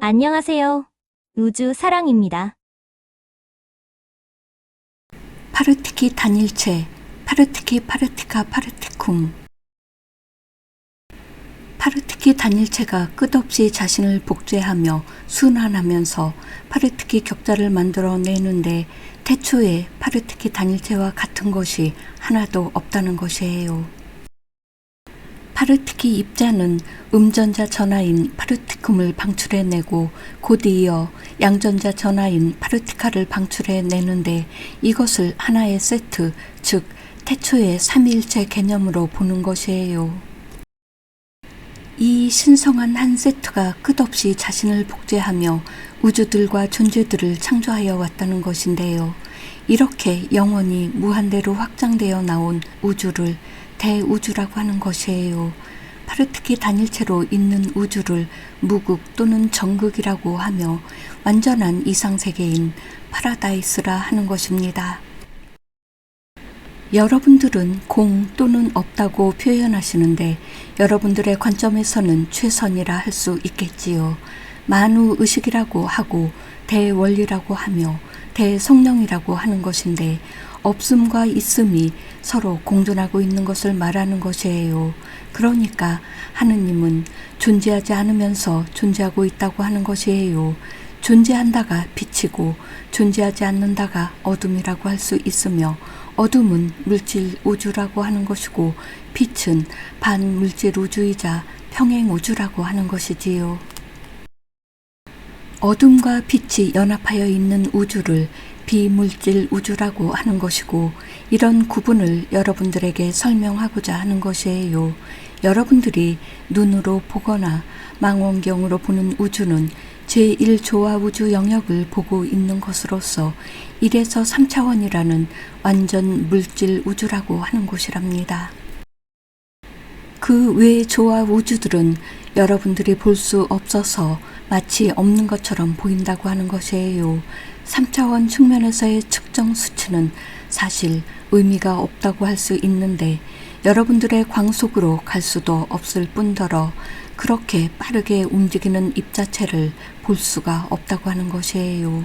안녕하세요. 우주 사랑입니다. 파르티키 단일체, 파르티키 파르티카 파르티쿰. 파르티키 단일체가 끝없이 자신을 복제하며 순환하면서 파르티키 격자를 만들어내는데 태초에 파르티키 단일체와 같은 것이 하나도 없다는 것이에요. 파르티키 입자는 음전자 전하인 파르티쿰을 방출해내고 곧이어 양전자 전하인 파르티카를 방출해내는데 이것을 하나의 세트, 즉 태초의 삼위일체 개념으로 보는 것이에요. 이 신성한 한 세트가 끝없이 자신을 복제하며 우주들과 존재들을 창조하여 왔다는 것인데요. 이렇게 영원히 무한대로 확장되어 나온 우주를 대우주라고 하는 것이에요. 파르티키 단일체로 있는 우주를 무극 또는 정극이라고 하며 완전한 이상세계인 파라다이스라 하는 것입니다. 여러분들은 공 또는 없다고 표현하시는데 여러분들의 관점에서는 최선이라 할 수 있겠지요. 만우의식이라고 하고 대원리라고 하며 대성령이라고 하는 것인데 없음과 있음이 서로 공존하고 있는 것을 말하는 것이에요. 그러니까 하느님은 존재하지 않으면서 존재하고 있다고 하는 것이에요. 존재한다가 빛이고 존재하지 않는다가 어둠이라고 할 수 있으며 어둠은 물질 우주라고 하는 것이고 빛은 반물질 우주이자 평행 우주라고 하는 것이지요. 어둠과 빛이 연합하여 있는 우주를 비물질 우주라고 하는 것이고 이런 구분을 여러분들에게 설명하고자 하는 것이에요. 여러분들이 눈으로 보거나 망원경으로 보는 우주는 제1조화 우주 영역을 보고 있는 것으로서 1에서 3차원이라는 완전 물질 우주라고 하는 곳이랍니다. 그 외 조화 우주들은 여러분들이 볼 수 없어서 마치 없는 것처럼 보인다고 하는 것이에요. 3차원 측면에서의 측정 수치는 사실 의미가 없다고 할 수 있는데 여러분들의 광속으로 갈 수도 없을 뿐더러 그렇게 빠르게 움직이는 입자체를 볼 수가 없다고 하는 것이에요.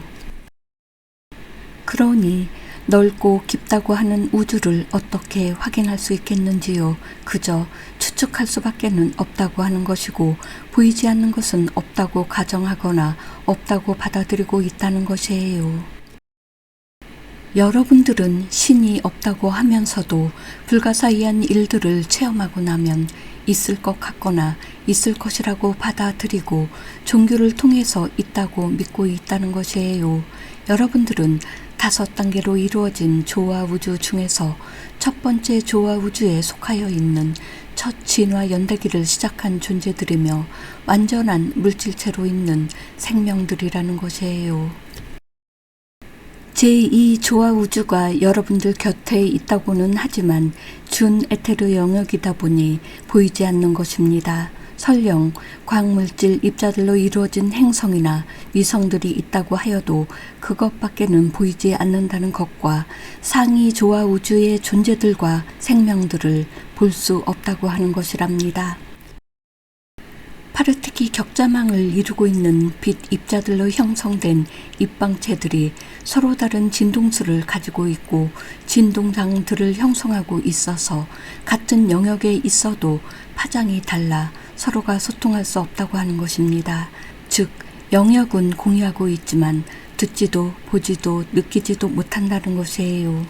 그러니 넓고 깊다고 하는 우주를 어떻게 확인할 수 있겠는지요. 그저 추측할 수밖에는 없다고 하는 것이고 보이지 않는 것은 없다고 가정하거나 없다고 받아들이고 있다는 것이에요. 여러분들은 신이 없다고 하면서도 불가사의한 일들을 체험하고 나면 있을 것 같거나 있을 것이라고 받아들이고 종교를 통해서 있다고 믿고 있다는 것이에요. 여러분들은 5단계로 이루어진 조화 우주 중에서 첫 번째 조화 우주에 속하여 있는 첫 진화 연대기를 시작한 존재들이며 완전한 물질체로 있는 생명들이라는 것이에요. 제2조화 우주가 여러분들 곁에 있다고는 하지만 준 에테르 영역이다 보니 보이지 않는 것입니다. 설령 광물질 입자들로 이루어진 행성이나 위성들이 있다고 하여도 그것밖에는 보이지 않는다는 것과 상위 조화 우주의 존재들과 생명들을 볼 수 없다고 하는 것이랍니다. 파르티키 격자망을 이루고 있는 빛 입자들로 형성된 입방체들이 서로 다른 진동수를 가지고 있고 진동장들을 형성하고 있어서 같은 영역에 있어도 파장이 달라 서로가 소통할 수 없다고 하는 것입니다. 즉 영역은 공유하고 있지만 듣지도 보지도 느끼지도 못한다는 것이에요.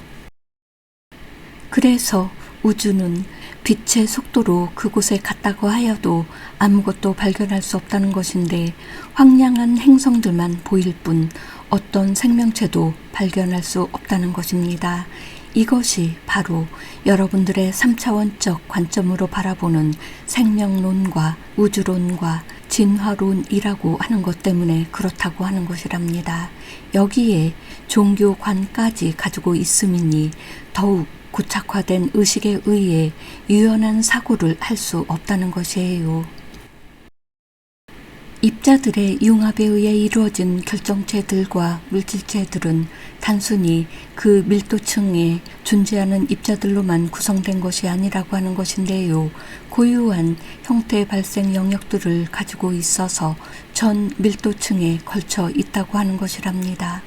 그래서 우주는 빛의 속도로 그곳에 갔다고 하여도 아무것도 발견할 수 없다는 것인데 황량한 행성들만 보일 뿐 어떤 생명체도 발견할 수 없다는 것입니다. 이것이 바로 여러분들의 3차원적 관점으로 바라보는 생명론과 우주론과 진화론이라고 하는 것 때문에 그렇다고 하는 것이랍니다. 여기에 종교관까지 가지고 있음이니 더욱 고착화된 의식에 의해 유연한 사고를 할 수 없다는 것이에요. 입자들의 융합에 의해 이루어진 결정체들과 물질체들은 단순히 그 밀도층에 존재하는 입자들로만 구성된 것이 아니라고 하는 것인데요. 고유한 형태 발생 영역들을 가지고 있어서 전 밀도층에 걸쳐 있다고 하는 것이랍니다.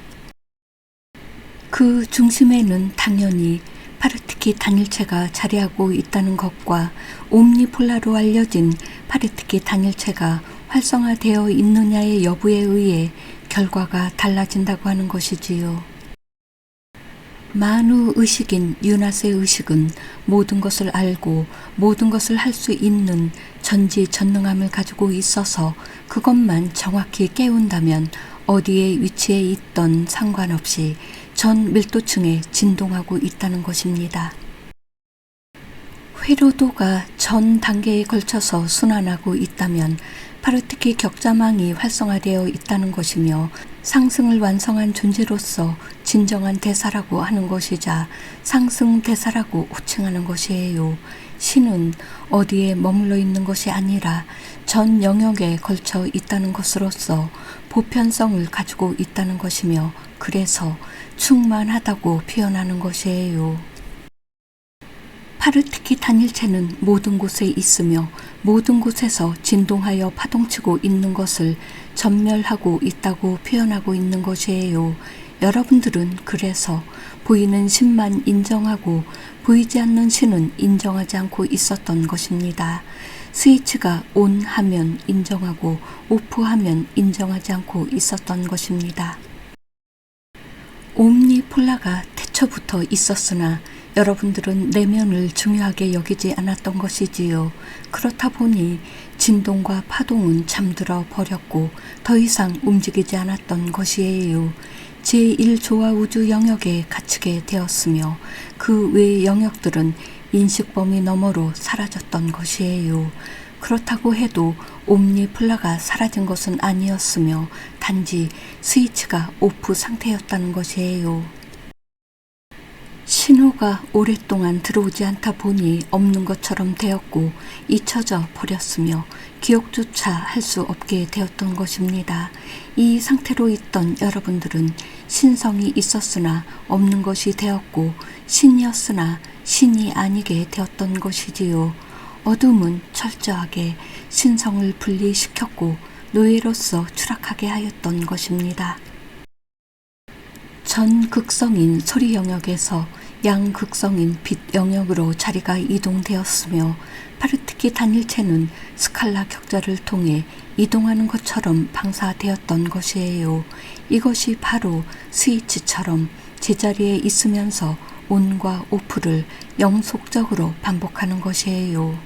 그 중심에는 당연히 파르티키 단일체가 자리하고 있다는 것과 옴니폴라로 알려진 파르티키 단일체가 활성화되어 있느냐의 여부에 의해 결과가 달라진다고 하는 것이지요. 만우 의식인 유낫의 의식은 모든 것을 알고 모든 것을 할 수 있는 전지전능함을 가지고 있어서 그것만 정확히 깨운다면 어디에 위치해 있던 상관없이 전 밀도층에 진동하고 있다는 것입니다. 회로도가 전 단계에 걸쳐서 순환하고 있다면 파르티키 격자망이 활성화되어 있다는 것이며 상승을 완성한 존재로서 진정한 대사라고 하는 것이자 상승 대사라고 호칭하는 것이에요. 신은 어디에 머물러 있는 것이 아니라 전 영역에 걸쳐 있다는 것으로서 보편성을 가지고 있다는 것이며 그래서 충만하다고 표현하는 것이에요. 파르티키 단일체는 모든 곳에 있으며 모든 곳에서 진동하여 파동치고 있는 것을 전멸하고 있다고 표현하고 있는 것이에요. 여러분들은 그래서 보이는 신만 인정하고 보이지 않는 신은 인정하지 않고 있었던 것입니다. 스위치가 ON 하면 인정하고 OFF 하면 인정하지 않고 있었던 것입니다. 옴니폴라가 태초부터 있었으나 여러분들은 내면을 중요하게 여기지 않았던 것이지요. 그렇다 보니 진동과 파동은 잠들어 버렸고 더 이상 움직이지 않았던 것이에요. 제1조화 우주 영역에 갇히게 되었으며 그 외의 영역들은 인식 범위 너머로 사라졌던 것이에요. 그렇다고 해도 옴니폴라가 사라진 것은 아니었으며 단지 스위치가 오프 상태였다는 것이에요. 신호가 오랫동안 들어오지 않다 보니 없는 것처럼 되었고 잊혀져 버렸으며 기억조차 할 수 없게 되었던 것입니다. 이 상태로 있던 여러분들은 신성이 있었으나 없는 것이 되었고 신이었으나 신이 아니게 되었던 것이지요. 어둠은 철저하게 신성을 분리시켰고 노예로서 추락하게 하였던 것입니다. 전극성인 소리 영역에서 양극성인 빛 영역으로 자리가 이동되었으며 파르티키 단일체는 스칼라 격자를 통해 이동하는 것처럼 방사되었던 것이에요. 이것이 바로 스위치처럼 제자리에 있으면서 ON과 OFF를 영속적으로 반복하는 것이에요.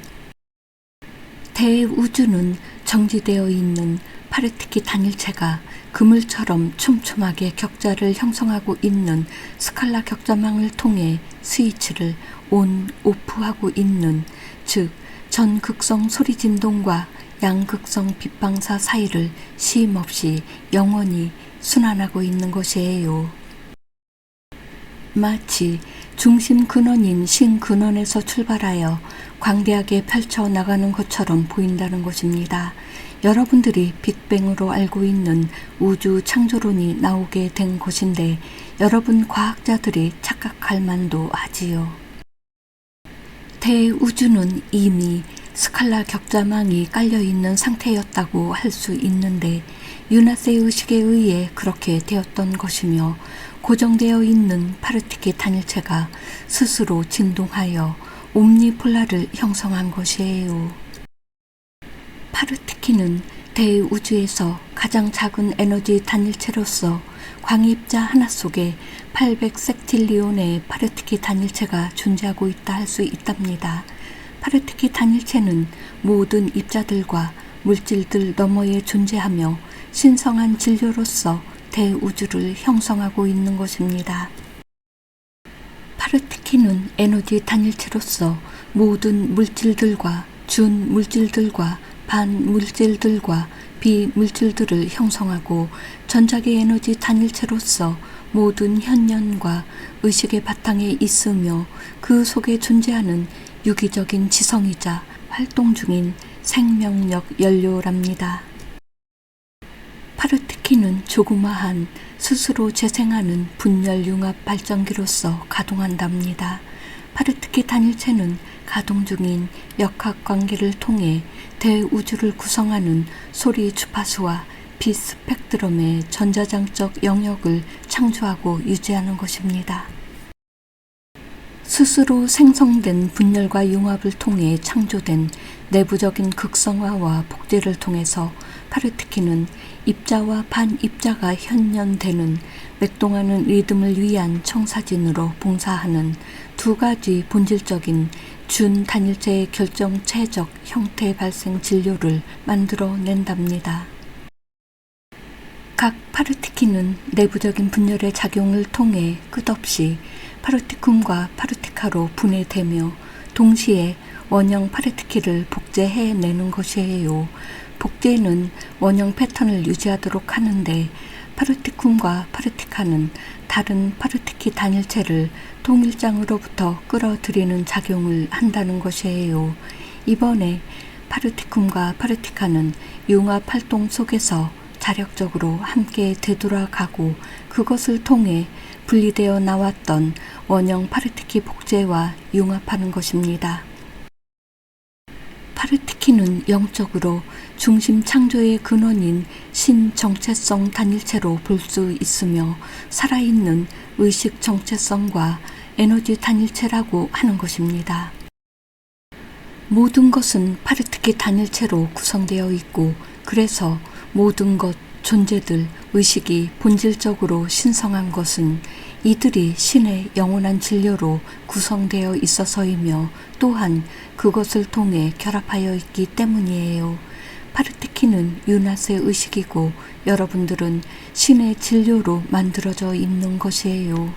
대우주는 정지되어 있는 파르티키 단일체가 그물처럼 촘촘하게 격자를 형성하고 있는 스칼라 격자망을 통해 스위치를 ON, OFF하고 있는, 즉 전극성 소리 진동과 양극성 빛방사 사이를 쉼없이 영원히 순환하고 있는 것이에요. 마치 중심 근원인 신근원에서 출발하여 광대하게 펼쳐나가는 것처럼 보인다는 것입니다. 여러분들이 빅뱅으로 알고 있는 우주 창조론이 나오게 된 것인데 여러분 과학자들이 착각할 만도 하지요. 대우주는 이미 스칼라 격자망이 깔려있는 상태였다고 할 수 있는데 유낫의 의식에 의해 그렇게 되었던 것이며 고정되어 있는 파르티키 단일체가 스스로 진동하여 옴니폴라를 형성한 것이에요. 파르티키는 대우주에서 가장 작은 에너지 단일체로서 광입자 하나 속에 800섹틸리온의 파르티키 단일체가 존재하고 있다 할 수 있답니다. 파르티키 단일체는 모든 입자들과 물질들 너머에 존재하며 신성한 진료로서 대우주를 형성하고 있는 것입니다. 파르티키는 에너지 단일체로서 모든 물질들과 준물질들과 반물질들과 비물질들을 형성하고 전자기 에너지 단일체로서 모든 현년과 의식의 바탕에 있으며 그 속에 존재하는 유기적인 지성이자 활동 중인 생명력 연료랍니다. 파르티키는 조그마한 스스로 재생하는 분열 융합 발전기로서 가동한답니다. 파르티키 단일체는 가동 중인 역학관계를 통해 대우주를 구성하는 소리 주파수와 비스펙트럼의 전자장적 영역을 창조하고 유지하는 것입니다. 스스로 생성된 분열과 융합을 통해 창조된 내부적인 극성화와 복제를 통해서 파르티키는 입자와 반입자가 현현되는 맥동하는 리듬을 위한 청사진으로 봉사하는 두 가지 본질적인 준 단일체의 결정체적 형태 발생 진료를 만들어낸답니다. 각 파르티키는 내부적인 분열의 작용을 통해 끝없이 파르티쿰과 파르티카로 분해되며 동시에 원형 파르티키를 복제해내는 것이에요. 복제는 원형 패턴을 유지하도록 하는데 파르티쿰과 파르티카는 다른 파르티키 단일체를 통일장으로부터 끌어들이는 작용을 한다는 것이에요. 이번에 파르티쿰과 파르티카는 융합 활동 속에서 자력적으로 함께 되돌아가고 그것을 통해 분리되어 나왔던 원형 파르티키 복제와 융합하는 것입니다. 파르티키는 영적으로 중심 창조의 근원인 신정체성 단일체로 볼 수 있으며 살아있는 의식 정체성과 에너지 단일체라고 하는 것입니다. 모든 것은 파르티키 단일체로 구성되어 있고 그래서 모든 것, 존재들, 의식이 본질적으로 신성한 것은 이들이 신의 영원한 진료로 구성되어 있어서이며 또한 그것을 통해 결합하여 있기 때문이에요. 파르티키는 유나스의 의식이고 여러분들은 신의 진료로 만들어져 있는 것이에요.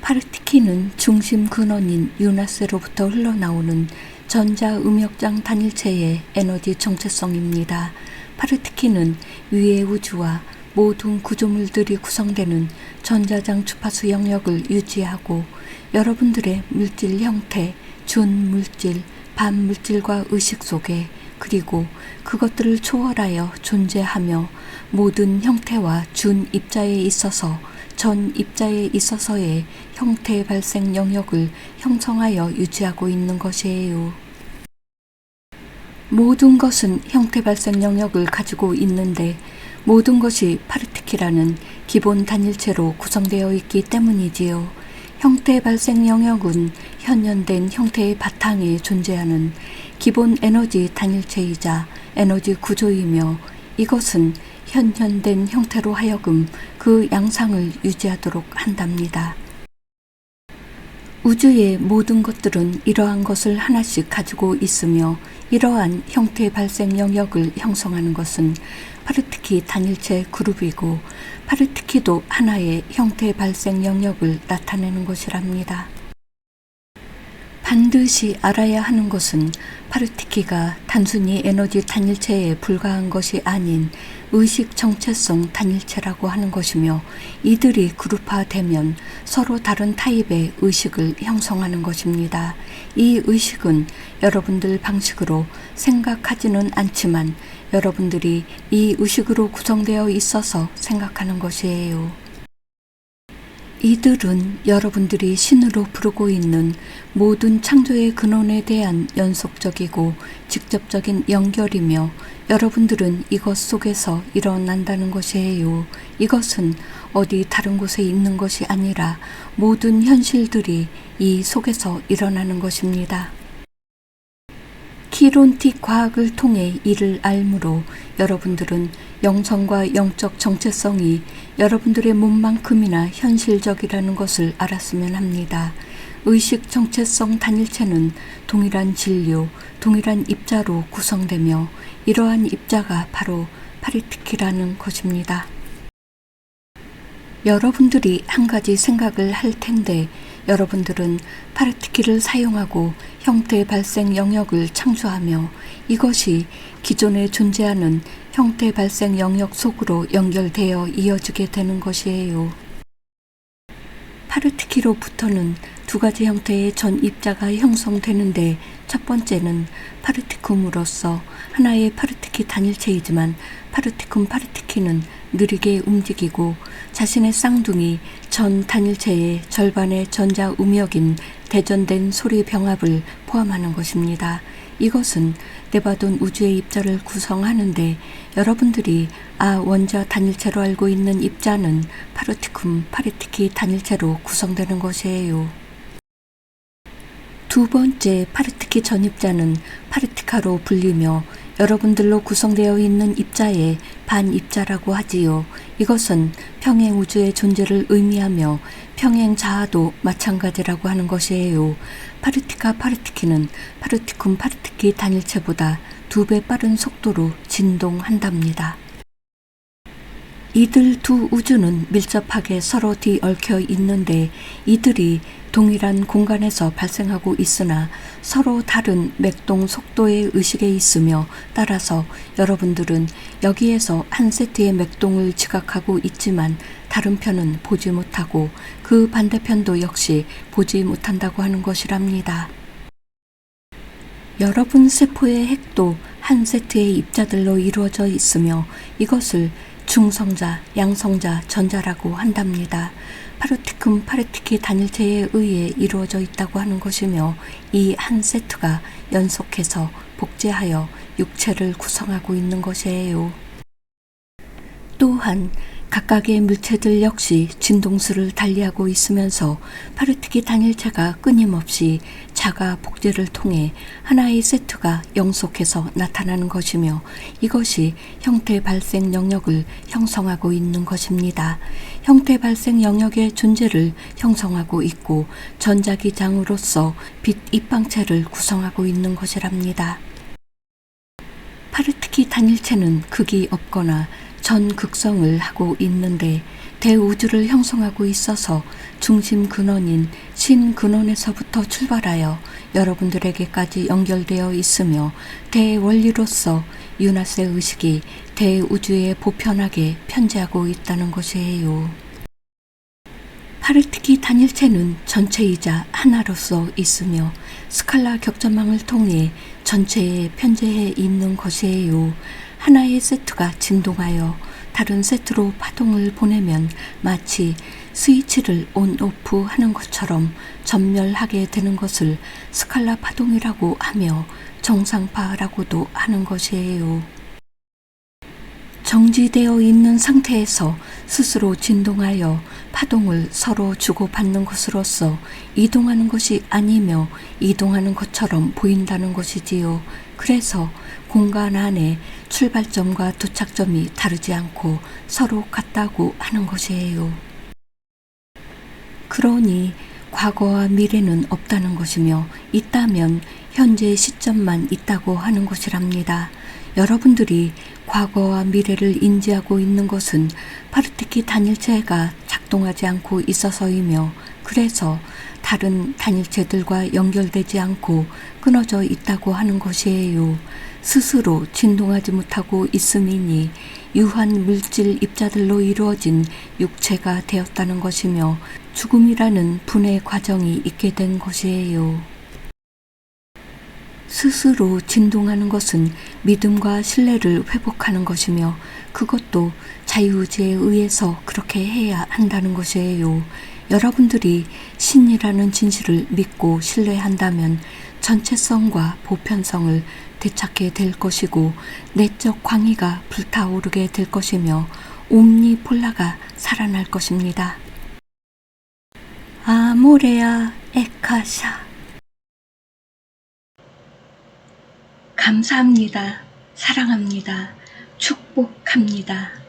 파르티키는 중심 근원인 유나스로부터 흘러나오는 전자음역장 단일체의 에너지 정체성입니다. 파르티키는 위의 우주와 모든 구조물들이 구성되는 전자장 주파수 영역을 유지하고 여러분들의 물질 형태, 준물질, 반물질과 의식 속에 그리고 그것들을 초월하여 존재하며 모든 형태와 준입자에 있어서 전입자에 있어서의 형태 발생 영역을 형성하여 유지하고 있는 것이에요. 모든 것은 형태 발생 영역을 가지고 있는데 모든 것이 파르티키라는 기본 단일체로 구성되어 있기 때문이지요. 형태 발생 영역은 현현된 형태의 바탕에 존재하는 기본 에너지 단일체이자 에너지 구조이며 이것은 현현된 형태로 하여금 그 양상을 유지하도록 한답니다. 우주의 모든 것들은 이러한 것을 하나씩 가지고 있으며 이러한 형태 발생 영역을 형성하는 것은 파르티키 단일체 그룹이고 파르티키도 하나의 형태 발생 영역을 나타내는 것이랍니다. 반드시 알아야 하는 것은 파르티키가 단순히 에너지 단일체에 불과한 것이 아닌 의식 정체성 단일체라고 하는 것이며 이들이 그룹화되면 서로 다른 타입의 의식을 형성하는 것입니다. 이 의식은 여러분들 방식으로 생각하지는 않지만 여러분들이 이 의식으로 구성되어 있어서 생각하는 것이에요. 이들은 여러분들이 신으로 부르고 있는 모든 창조의 근원에 대한 연속적이고 직접적인 연결이며 여러분들은 이것 속에서 일어난다는 것이에요. 이것은 어디 다른 곳에 있는 것이 아니라 모든 현실들이 이 속에서 일어나는 것입니다. 키론틱 과학을 통해 이를 알므로 여러분들은 영성과 영적 정체성이 여러분들의 몸만큼이나 현실적이라는 것을 알았으면 합니다. 의식 정체성 단일체는 동일한 진료, 동일한 입자로 구성되며 이러한 입자가 바로 파르티키라는 것입니다. 여러분들이 한 가지 생각을 할 텐데 여러분들은 파르티키를 사용하고 형태 발생 영역을 창조하며 이것이 기존에 존재하는 형태 발생 영역 속으로 연결되어 이어지게 되는 것이에요. 파르티키로부터는 두 가지 형태의 전입자가 형성되는데 첫 번째는 파르티쿰으로서 하나의 파르티키 단일체이지만 파르티쿰는 느리게 움직이고 자신의 쌍둥이 전 단일체의 절반의 전자 음역인 대전된 소리 병합을 포함하는 것입니다. 이것은 네바돈 우주의 입자를 구성하는데 여러분들이 원자 단일체로 알고 있는 입자는 파르티키 단일체로 구성되는 것이에요. 두 번째 파르티키 전입자는 파르티카로 불리며 여러분들로 구성되어 있는 입자의 반입자라고 하지요. 이것은 평행 우주의 존재를 의미하며 평행 자아도 마찬가지라고 하는 것이에요. 파르티키는 파르티키 단일체보다 2배 빠른 속도로 진동한답니다. 이들 두 우주는 밀접하게 서로 뒤얽혀 있는데 이들이 동일한 공간에서 발생하고 있으나 서로 다른 맥동 속도의 의식에 있으며 따라서 여러분들은 여기에서 한 세트의 맥동을 지각하고 있지만 다른 편은 보지 못하고 그 반대편도 역시 보지 못한다고 하는 것이랍니다. 여러분 세포의 핵도 한 세트의 입자들로 이루어져 있으며 이것을 중성자, 양성자, 전자라고 한답니다. 파르티키 단일체에 의해 이루어져 있다고 하는 것이며 이 한 세트가 연속해서 복제하여 육체를 구성하고 있는 것이에요. 또한 각각의 물체들 역시 진동수를 달리하고 있으면서 파르티키 단일체가 끊임없이 자가 복제를 통해 하나의 세트가 영속해서 나타나는 것이며 이것이 형태 발생 영역을 형성하고 있는 것입니다. 형태 발생 영역의 존재를 형성하고 있고 전자기장으로서 빛 입방체를 구성하고 있는 것이랍니다. 파르티키 단일체는 극이 없거나 전극성을 하고 있는데 대우주를 형성하고 있어서 중심 근원인 신근원에서부터 출발하여 여러분들에게까지 연결되어 있으며 대원리로서 유나스의 의식이 대우주에 보편하게 편재하고 있다는 것이에요. 파르티키 단일체는 전체이자 하나로서 있으며 스칼라 격전망을 통해 전체에 편재해 있는 것이에요. 하나의 세트가 진동하여 다른 세트로 파동을 보내면 마치 스위치를 온오프 하는 것처럼 전멸하게 되는 것을 스칼라 파동이라고 하며 정상파라고도 하는 것이에요. 정지되어 있는 상태에서 스스로 진동하여 파동을 서로 주고받는 것으로서 이동하는 것이 아니며 이동하는 것처럼 보인다는 것이지요. 그래서 공간 안에 출발점과 도착점이 다르지 않고 서로 같다고 하는 것이에요. 그러니 과거와 미래는 없다는 것이며 있다면 현재 시점만 있다고 하는 것이랍니다. 여러분들이 과거와 미래를 인지하고 있는 것은 파르티키 단일체가 작동하지 않고 있어서이며 그래서 다른 단일체들과 연결되지 않고 끊어져 있다고 하는 것이에요. 스스로 진동하지 못하고 있음이니 유한 물질 입자들로 이루어진 육체가 되었다는 것이며 죽음이라는 분해 과정이 있게 된 것이에요. 스스로 진동하는 것은 믿음과 신뢰를 회복하는 것이며 그것도 자유의지에 의해서 그렇게 해야 한다는 것이에요. 여러분들이 신이라는 진실을 믿고 신뢰한다면 전체성과 보편성을 되찾게 될 것이고 내적 광의가 불타오르게 될 것이며 옴니폴라가 살아날 것입니다. 아모레아 에카샤. 감사합니다. 사랑합니다. 축복합니다.